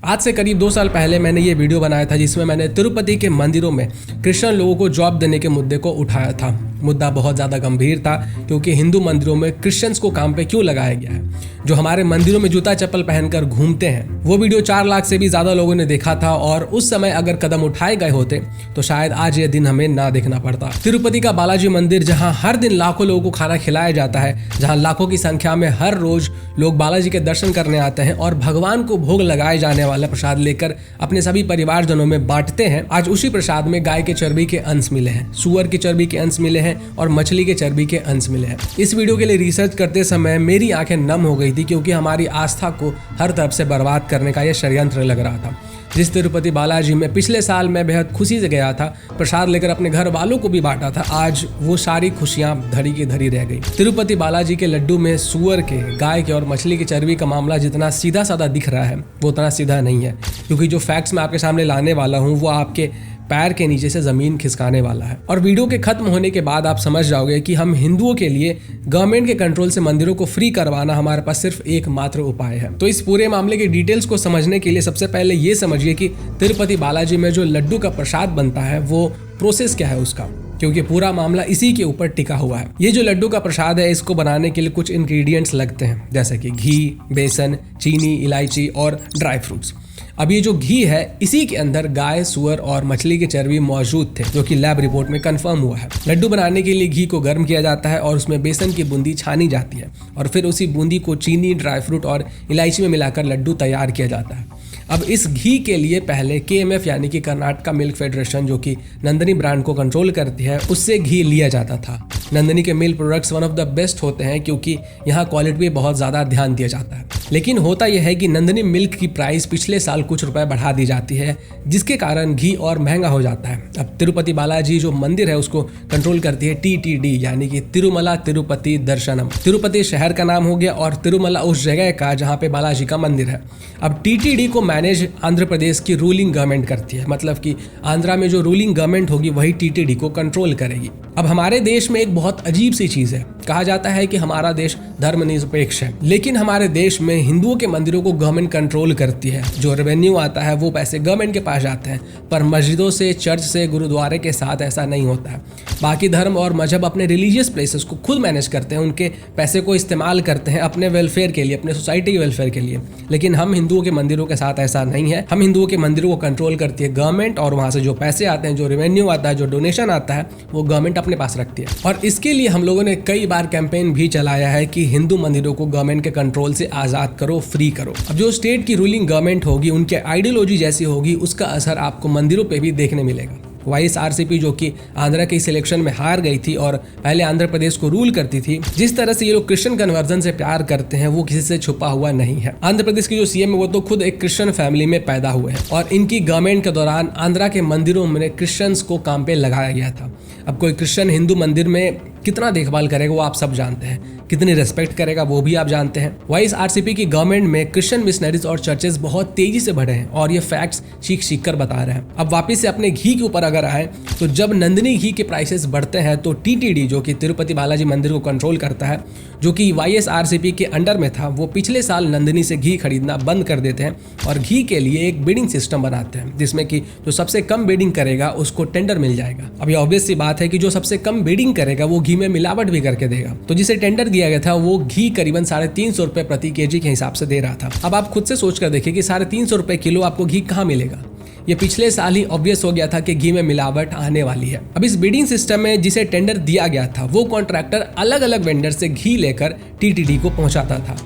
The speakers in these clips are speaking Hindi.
आज से करीब 2 साल पहले मैंने ये वीडियो बनाया था जिसमें मैंने तिरुपति के मंदिरों में क्रिश्चियन लोगों को जॉब देने के मुद्दे को उठाया था। मुद्दा बहुत ज़्यादा गंभीर था क्योंकि हिंदू मंदिरों में क्रिश्चियंस को काम पे क्यों लगाया गया है। जो हमारे मंदिरों में जूता चप्पल पहनकर घूमते हैं वो वीडियो 4 लाख से भी ज़्यादा लोगों ने देखा था और उस समय अगर कदम उठाए गए होते तो शायद आज ये दिन हमें ना देखना पड़ता। तिरुपति का बालाजी मंदिर जहाँ हर दिन लाखों लोगों को खाना खिलाया जाता है, जहाँ लाखों की संख्या में हर रोज लोग बालाजी के दर्शन करने आते हैं और भगवान को भोग लगाए जाने वाला प्रसाद लेकर अपने सभी परिवारजनों में बांटते हैं, आज उसी प्रसाद में गाय के चर्बी के अंश मिले हैं, सुअर की चर्बी के अंश मिले हैं और मछली के चर्बी के अंश मिले हैं। इस वीडियो के लिए रिसर्च करते समय मेरी आंखें नम हो गई थी क्योंकि हमारी आस्था को हर तरफ से बर्बाद करने का यह षड्यंत्र लग रहा था। जिस तिरुपति बालाजी में पिछले साल मैं बेहद खुशी से गया था, प्रसाद लेकर अपने घर वालों को भी बांटा था, आज वो सारी खुशियां धरी की धरी रह गई। तिरुपति बालाजी के लड्डू में सुअर के, गाय के और मछली की चर्बी का मामला जितना सीधा साधा दिख रहा है वो उतना सीधा नहीं है, क्योंकि जो फैक्ट्स मैं आपके सामने लाने वाला हूँ वो आपके पैर के नीचे से जमीन खिसकाने वाला है। और वीडियो के खत्म होने के बाद आप समझ जाओगे कि हम हिंदुओं के लिए गवर्नमेंट के कंट्रोल से मंदिरों को फ्री करवाना हमारे पास सिर्फ एकमात्र उपाय है। तो इस पूरे मामले के डिटेल्स को समझने के लिए सबसे पहले ये समझिए कि तिरुपति बालाजी में जो लड्डू का प्रसाद बनता है वो प्रोसेस क्या है उसका, क्योंकि पूरा मामला इसी के ऊपर टिका हुआ है। ये जो लड्डू का प्रसाद है इसको बनाने के लिए कुछ इंग्रेडिएंट्स लगते हैं, जैसे कि घी, बेसन, चीनी, इलायची और ड्राई फ्रूट्स। अब ये जो घी है इसी के अंदर गाय, सुअर और मछली के चर्बी मौजूद थे, जो कि लैब रिपोर्ट में कंफर्म हुआ है। लड्डू बनाने के लिए घी को गर्म किया जाता है और उसमें बेसन की बूंदी छानी जाती है और फिर उसी बूंदी को चीनी, ड्राई फ्रूट और इलायची में मिलाकर लड्डू तैयार किया जाता है। अब इस घी के लिए पहले KMF यानी कि कर्नाटका मिल्क फेडरेशन, जो कि नंदिनी ब्रांड को कंट्रोल करती है, उससे घी लिया जाता था। नंदिनी के milk products one of the best होते हैं क्योंकि यहाँ क्वालिटी पे बहुत ज़्यादा ध्यान दिया जाता है। लेकिन होता यह है कि नंदिनी मिल्क की प्राइस पिछले साल कुछ रुपए बढ़ा दी जाती है, जिसके कारण घी और महंगा हो जाता है। अब तिरुपति बालाजी जो मंदिर है उसको कंट्रोल करती है TTD यानी कि तिरुमला तिरुपति दर्शनम। तिरुपति शहर का नाम हो गया और तिरुमला उस जगह का जहाँ पे बालाजी का मंदिर है। अब TTD को मैनेज आंध्र प्रदेश की रूलिंग गवर्नमेंट करती है, मतलब कि आंध्रा में जो रूलिंग गवर्नमेंट होगी वही TTD को कंट्रोल करेगी। अब हमारे देश में एक बहुत अजीब सी चीज है, कहा जाता है कि हमारा देश धर्मनिरपेक्ष है, लेकिन हमारे देश में हिंदुओं के मंदिरों को गवर्नमेंट कंट्रोल करती है। जो रेवेन्यू आता है वो पैसे गवर्नमेंट के पास जाते हैं, पर मस्जिदों से, चर्च से, गुरुद्वारे के साथ ऐसा नहीं होता है। बाकी धर्म और मजहब अपने रिलीजियस प्लेसेस को खुद मैनेज करते हैं, उनके पैसे को इस्तेमाल करते हैं अपने वेलफेयर के लिए, अपने सोसाइटी के वेलफेयर के लिए। लेकिन हम हिंदुओं के मंदिरों के साथ ऐसा नहीं है। हम हिंदुओं के मंदिरों को कंट्रोल करती है गवर्नमेंट और वहाँ से जो पैसे आते हैं, जो रेवेन्यू आता है, जो डोनेशन आता है, वो गवर्नमेंट अपने पास रखती है। और इसके लिए हम लोगों ने कई बार कैंपेन भी चलाया है कि हिंदू मंदिरों को गवर्नमेंट के कंट्रोल से आज़ाद करो, फ्री करो। अब जो स्टेट की रूलिंग गवर्नमेंट होगी, उनके आइडियोलॉजी जैसी होगी, उसका असर आपको मंदिरों पे भी देखने मिलेगा। YSRCP जो कि आंध्रा के सिलेक्शन में हार गई थी और पहले आंध्र प्रदेश को रूल करती थी, जिस तरह से ये लोग क्रिश्चियन कन्वर्जन से प्यार करते हैं वो किसी से छुपा हुआ नहीं है। आंध्र प्रदेश की जो CM है वो तो खुद एक क्रिश्चियन फैमिली में पैदा हुए हैं और इनकी गवर्नमेंट के दौरान आंध्रा के मंदिरों में क्रिश्चियंस को काम पे लगाया गया था। अब कोई क्रिश्चियन हिंदू मंदिर में कितना देखभाल करेगा वो आप सब जानते हैं, कितनी रेस्पेक्ट करेगा वो भी आप जानते हैं। YSRCP की गवर्नमेंट में क्रिश्चियन मिशनरीज और चर्चेस बहुत तेजी से बढ़े हैं और ये फैक्ट्स चीख कर बता रहे हैं। अब वापस से अपने घी के ऊपर अगर आए तो जब नंदिनी घी के प्राइसेस बढ़ते हैं तो TTD जो कि तिरुपति बालाजी मंदिर को कंट्रोल करता है, जो कि YSRCP के अंडर में था, वो पिछले साल नंदिनी से घी खरीदना बंद कर देते हैं और घी के लिए एक बिडिंग सिस्टम बनाते हैं जिसमें कि जो सबसे कम बिडिंग करेगा उसको टेंडर मिल जाएगा। अब ये ऑब्वियस सी बात है कि जो सबसे कम बिडिंग करेगा वो घी में मिलावट भी करके देगा। तो जिसे टेंडर दिया गया था वो घी करीबन 350 रुपए प्रति kg के हिसाब से दे रहा था। अब आप खुद से सोच कर देखिए कि 350 रुपए किलो आपको घी कहाँ मिलेगा। ये पिछले साल ही ऑब्वियस हो गया था कि घी में मिलावट आने वाली है। अब इस बिडिंग सिस्टम में जिसे टेंडर दिया गया था वो कॉन्ट्रैक्टर अलग अलग वेंडर से घी लेकर TTD को पहुंचाता था।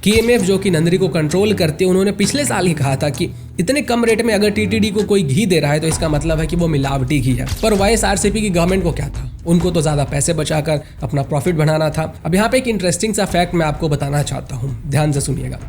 KMF जो कि नंदिनी को कंट्रोल करते हैं, उन्होंने पिछले साल ही कहा था कि इतने कम रेट में अगर TTD को कोई घी दे रहा है तो इसका मतलब है कि वो मिलावटी घी है। पर YSRCP की गवर्नमेंट को क्या था, उनको तो ज्यादा पैसे बचाकर अपना प्रॉफिट बढ़ाना था। अब यहाँ पे एक इंटरेस्टिंग सा फैक्ट मैं आपको बताना चाहता हूँ, ध्यान से सुनिएगा।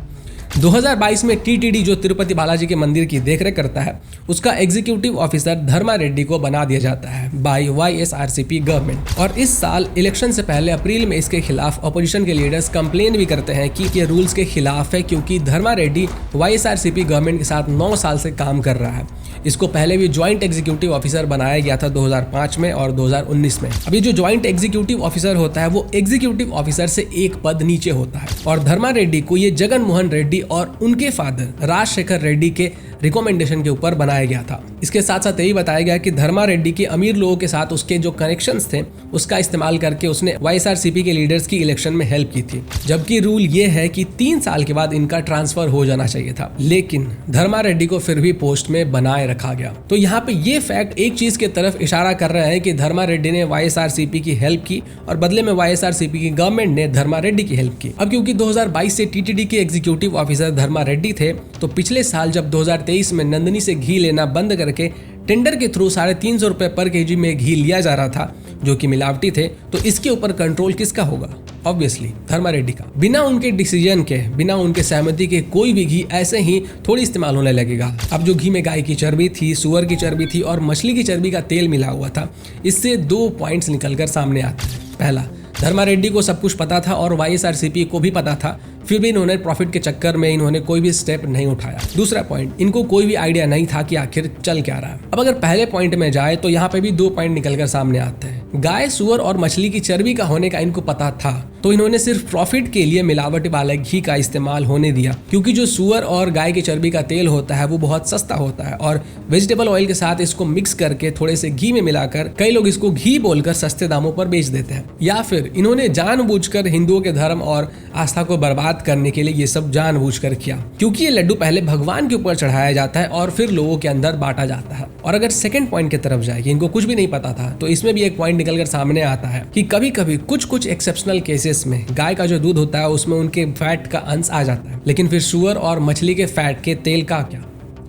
2022 में TTD जो तिरुपति बालाजी के मंदिर की देखरेख करता है, उसका एग्जीक्यूटिव ऑफिसर धर्मा रेड्डी को बना दिया जाता है बाय YSRCP गवर्नमेंट। और इस साल इलेक्शन से पहले अप्रैल में इसके खिलाफ अपोजिशन के लीडर्स कंप्लेन भी करते हैं कि ये रूल्स के खिलाफ है, क्योंकि धर्मा रेड्डी YSRCP गवर्नमेंट के साथ 9 साल से काम कर रहा है। इसको पहले भी ज्वाइंट एग्जीक्यूटिव ऑफिसर बनाया गया था 2005 में और 2019 में। अभी जो ज्वाइंट एग्जीक्यूटिव ऑफिसर होता है वो एग्जीक्यूटिव ऑफिसर से एक पद नीचे होता है और धर्मा रेड्डी को ये जगन मोहन रेड्डी रेड्डी और उनके फादर राजशेखर रेड्डी के रिकमेंडेशन के ऊपर बनाया गया था। इसके साथ साथ यही बताया गया कि धर्मा रेड्डी के अमीर लोगों के साथ उसके जो कनेक्शंस थे उसका इस्तेमाल करके उसने वाईएसआरसीपी के लीडर्स की इलेक्शन में हेल्प की थी, जबकि रूल ये है कि 3 साल के बाद इनका ट्रांसफर हो जाना चाहिए था, लेकिन धर्मा रेड्डी को फिर भी पोस्ट में बनाए रखा गया। तो यहाँ पे ये फैक्ट एक चीज की तरफ इशारा कर रहा है कि धर्मा रेड्डी ने वाईएसआरसीपी की हेल्प की और बदले में वाईएसआरसीपी की गवर्नमेंट ने धर्मा रेड्डी की हेल्प की। अब क्योंकि 2022 से टीटीडी के एग्जीक्यूटिव ऑफिसर धर्मा रेड्डी थे, तो पिछले साल जब 2023 में नंदिनी से घी लेना बंद करके टेंडर के थ्रू 350 रुपए पर केजी में घी लिया जा रहा था जो कि मिलावटी थे, तो इसके ऊपर कंट्रोल किसका होगा? ऑब्वियसली धर्मा रेड्डी का। बिना उनके डिसीजन के, बिना उनके सहमति के कोई भी घी ऐसे ही थोड़ी इस्तेमाल होने लगेगा। अब जो घी में गाय की चर्बी थी, सुअर की चर्बी थी और मछली की चर्बी का तेल मिला हुआ था, इससे 2 पॉइंट्स निकलकर सामने आते हैं। पहला, धर्मा रेड्डी को सब कुछ पता था और वाईएसआरसीपी को भी पता था, फिर भी इन्होंने प्रॉफिट के चक्कर में इन्होंने कोई भी स्टेप नहीं उठाया। दूसरा पॉइंट, इनको कोई भी आइडिया नहीं था कि आखिर चल क्या रहा है। अब अगर पहले पॉइंट में जाए तो यहाँ पे भी 2 पॉइंट निकलकर सामने आते हैं। गाय, सुअर और मछली की चर्बी का होने का इनको पता था, तो इन्होंने सिर्फ प्रॉफिट के लिए मिलावट वाले घी का इस्तेमाल होने दिया, क्योंकि जो सुअर और गाय की चर्बी का तेल होता है वो बहुत सस्ता होता है और वेजिटेबल ऑयल के साथ इसको मिक्स करके थोड़े से घी में मिलाकर कई लोग इसको घी बोलकर सस्ते दामों पर बेच देते हैं। या फिर इन्होंने जानबूझकर हिंदुओं के धर्म और आस्था को बर्बाद करने के लिए ये सब जानबूझकर किया, क्योंकि ये लड्डू पहले भगवान के ऊपर चढ़ाया जाता है और फिर लोगों के अंदर बांटा जाता है। और अगर सेकंड पॉइंट की तरफ जाए कि इनको कुछ भी नहीं पता था, तो इसमें भी एक पॉइंट निकलकर सामने आता है कि कभी कभी कुछ एक्सेप्शनल केसेस में गाय का जो दूध होता है उसमें उनके फैट का अंश आ जाता है, लेकिन फिर सुअर और मछली के फैट के तेल का क्या?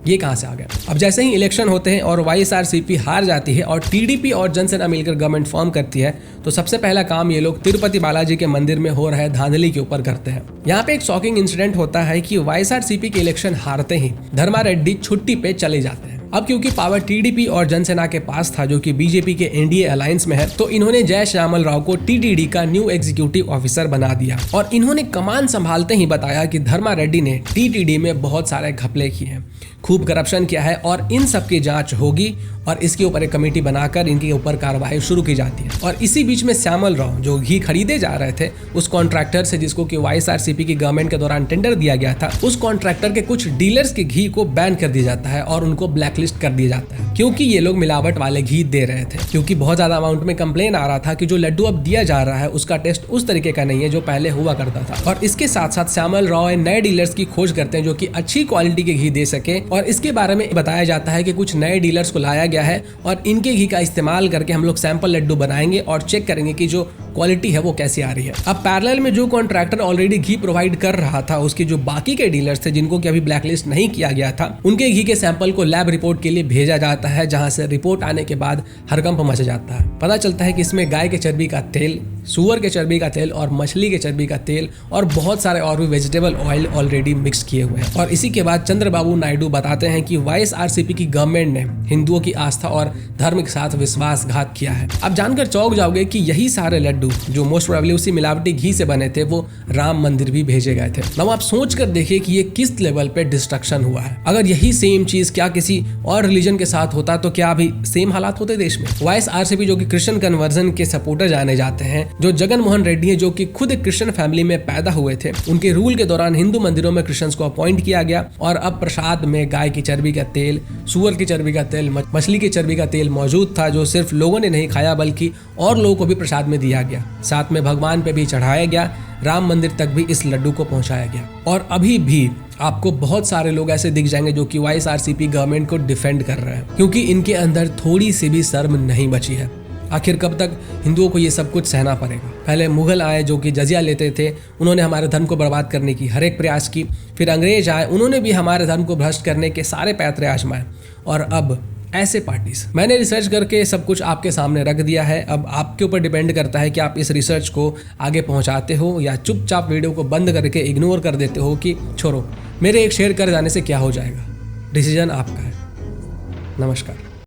ये कहां से आ गया? अब जैसे ही इलेक्शन होते हैं और वाईएसआरसीपी हार जाती है और टीडीपी और जनसेना मिलकर गवर्नमेंट फॉर्म करती है, तो सबसे पहला काम ये लोग तिरुपति बालाजी के मंदिर में हो रहे धांधली के ऊपर करते हैं। यहाँ पे एक शॉकिंग इंसिडेंट होता है कि वाईएसआरसीपी के इलेक्शन हारते ही धर्मा रेड्डी छुट्टी पे चले जाते हैं। अब क्योंकि पावर टीडीपी और जनसेना के पास था, जो कि बीजेपी के एनडीए अलायंस में है, तो इन्होंने जय श्यामल राव को टीटीडी का न्यू एग्जीक्यूटिव ऑफिसर बना दिया और इन्होंने कमान संभालते ही बताया कि धर्मा रेड्डी ने टीटीडी में बहुत सारे घपले किए हैं, खूब करप्शन किया है और इन सब की जांच होगी और इसके ऊपर एक कमेटी बनाकर इनके ऊपर कार्रवाई शुरू की जाती है। और इसी बीच में श्यामल राव जो घी खरीदे जा रहे थे, उस कॉन्ट्रैक्टर से जिसको कि वाईएसआरसीपी की गवर्नमेंट के दौरान टेंडर दिया गया था, उस कॉन्ट्रैक्टर के कुछ डीलर्स के घी को बैन कर दिया जाता है और उनको ब्लैकलिस्ट कर दिया जाता है, क्योंकि ये लोग मिलावट वाले घी दे रहे थे। क्योंकि बहुत ज्यादा अमाउंट में कंप्लेन आ रहा था कि जो लड्डू अब दिया जा रहा है उसका टेस्ट उस तरीके का नहीं है जो पहले हुआ करता था। और इसके साथ साथ श्यामल राव नए डीलर्स की खोज करते हैं जो कि अच्छी क्वालिटी के घी दे सके, और इसके बारे में बताया जाता है कि कुछ नए डीलर्स को लाया गया है और इनके घी का इस्तेमाल करके हम लोग सैंपल लड्डू बनाएंगे और चेक करेंगे कि जो क्वालिटी है वो कैसी आ रही है। अब पैरेलल में जो कॉन्ट्रैक्टर ऑलरेडी घी प्रोवाइड कर रहा था, उसके जो बाकी के डीलर्स थे जिनको कि अभी ब्लैकलिस्ट नहीं किया गया था, उनके घी के सैंपल को लैब रिपोर्ट के लिए भेजा जाता है, जहां से रिपोर्ट आने के बाद हड़कंप मच जाता है। पता चलता है कि इसमें गाय के चर्बी का तेल, सुअर के चर्बी का तेल और मछली के चर्बी का तेल और बहुत सारे और भी वेजिटेबल ऑयल ऑलरेडी मिक्स किए हुए हैं। और इसी के बाद चंद्रबाबू नायडू बताते हैं कि वाईएसआरसीपी की गवर्नमेंट ने हिंदुओं की आस्था और धर्म के साथ विश्वासघात किया है। अब जानकर चौंक जाओगे कि यही सारे लड्डू जो मोस्ट प्रोबेबली उसी मिलावटी घी से बने थे, वो राम मंदिर भी भेजे गए थे। अब आप सोच कर देखिए कि ये किस लेवल पे डिस्ट्रक्शन हुआ है। अगर यही सेम चीज क्या किसी और रिलीजन के साथ होता तो क्या अभी सेम हालात होते देश में? वाईएसआरसीपी जो कि क्रिश्चियन कन्वर्जन के सपोर्टर जाने जाते हैं, जो जगन मोहन रेड्डी है जो कि खुद एक क्रिश्चियन फैमिली में पैदा हुए थे, उनके रूल के दौरान हिंदू मंदिरों में क्रिश्चियंस को अपॉइंट किया गया और अब प्रसाद में गाय की चर्बी का तेल, सुअर की चर्बी का तेल, मछली की चर्बी का तेल मौजूद था, जो सिर्फ लोगों ने नहीं खाया बल्कि और लोगों को भी प्रसाद में दिया गया। साथ में भगवान पे भी चढ़ाया गया, राम मंदिर तक भी इस लड्डू को पहुंचाया गया। और अभी भी आपको बहुत सारे लोग ऐसे दिख जाएंगे जो कि वाईएसआरसीपी गवर्नमेंट को डिफेंड कर रहे हैं, क्योंकि इनके अंदर थोड़ी सी भी शर्म नहीं बची है। आखिर कब तक हिंदुओं को ये सब कुछ सहना पड़ेगा? पहले मुगल आए जो कि जजिया लेते थे, उन्होंने हमारे धर्म को बर्बाद करने की हर एक प्रयास की। फिर अंग्रेज आए, उन्होंने भी हमारे धर्म को भ्रष्ट करने के सारे पैतरे आजमाए। और अब ऐसे पार्टीज, मैंने रिसर्च करके सब कुछ आपके सामने रख दिया है। अब आपके ऊपर डिपेंड करता है कि आप इस रिसर्च को आगे पहुंचाते हो या चुपचाप वीडियो को बंद करके इग्नोर कर देते हो कि छोड़ो, मेरे एक शेयर कर जाने से क्या हो जाएगा। डिसीजन आपका है। नमस्कार।